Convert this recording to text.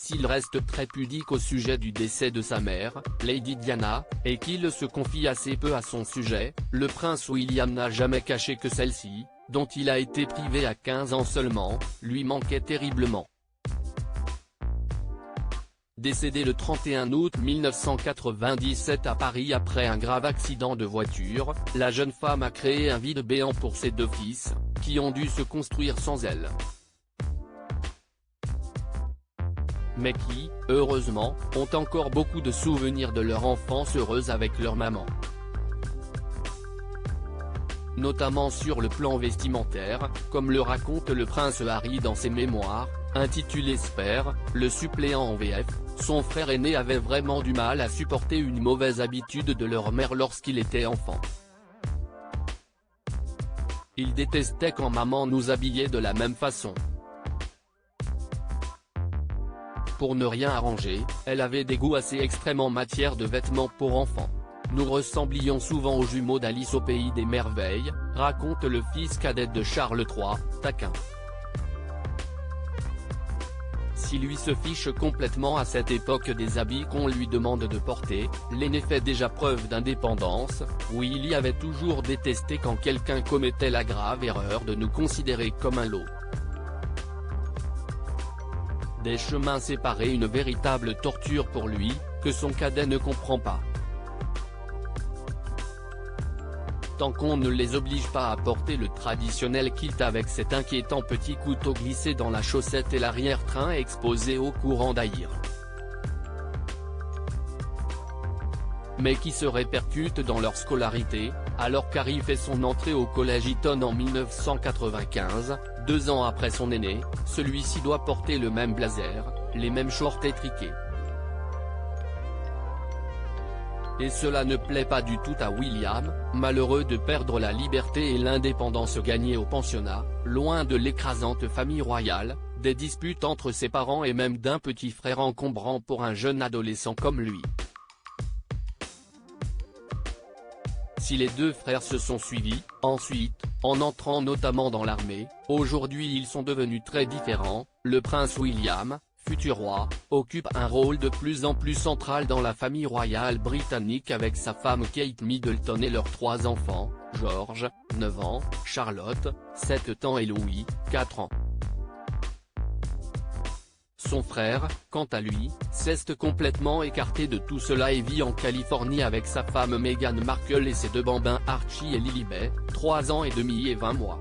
s'il reste très pudique au sujet du décès de sa mère, Lady Diana, et qu'il se confie assez peu à son sujet, le prince William n'a jamais caché que celle-ci, dont il a été privé à 15 ans seulement, lui manquait terriblement. Décédée le 31 août 1997 à Paris après un grave accident de voiture, la jeune femme a créé un vide béant pour ses deux fils, qui ont dû se construire sans elle. Mais qui, heureusement, ont encore beaucoup de souvenirs de leur enfance heureuse avec leur maman. Notamment sur le plan vestimentaire, comme le raconte le prince Harry dans ses mémoires, intitulé Spare, le suppléant en VF, son frère aîné avait vraiment du mal à supporter une mauvaise habitude de leur mère lorsqu'il était enfant. Il détestait quand maman nous habillait de la même façon. Pour ne rien arranger, elle avait des goûts assez extrêmes en matière de vêtements pour enfants. Nous ressemblions souvent aux jumeaux d'Alice au pays des merveilles, raconte le fils cadet de Charles III, taquin. Si lui se fiche complètement à cette époque des habits qu'on lui demande de porter, l'aîné fait déjà preuve d'indépendance, oui il y avait toujours détesté quand quelqu'un commettait la grave erreur de nous considérer comme un lot. Des chemins séparés, une véritable torture pour lui, que son cadet ne comprend pas. Tant qu'on ne les oblige pas à porter le traditionnel kilt avec cet inquiétant petit couteau glissé dans la chaussette et l'arrière-train exposé au courant d'air. Mais qui se répercute dans leur scolarité, alors qu'Harry fait son entrée au collège Eton en 1995, 2 ans après son aîné, celui-ci doit porter le même blazer, les mêmes shorts étriqués. Et cela ne plaît pas du tout à William, malheureux de perdre la liberté et l'indépendance gagnée au pensionnat, loin de l'écrasante famille royale, des disputes entre ses parents et même d'un petit frère encombrant pour un jeune adolescent comme lui. Si les deux frères se sont suivis, ensuite, en entrant notamment dans l'armée, aujourd'hui ils sont devenus très différents, le prince William, futur roi, occupe un rôle de plus en plus central dans la famille royale britannique avec sa femme Kate Middleton et leurs 3 enfants, George, 9 ans, Charlotte, 7 ans et Louis, 4 ans. Son frère, quant à lui, s'est complètement écarté de tout cela et vit en Californie avec sa femme Meghan Markle et ses 2 bambins Archie et Lilibet, 3 ans et demi et 20 mois.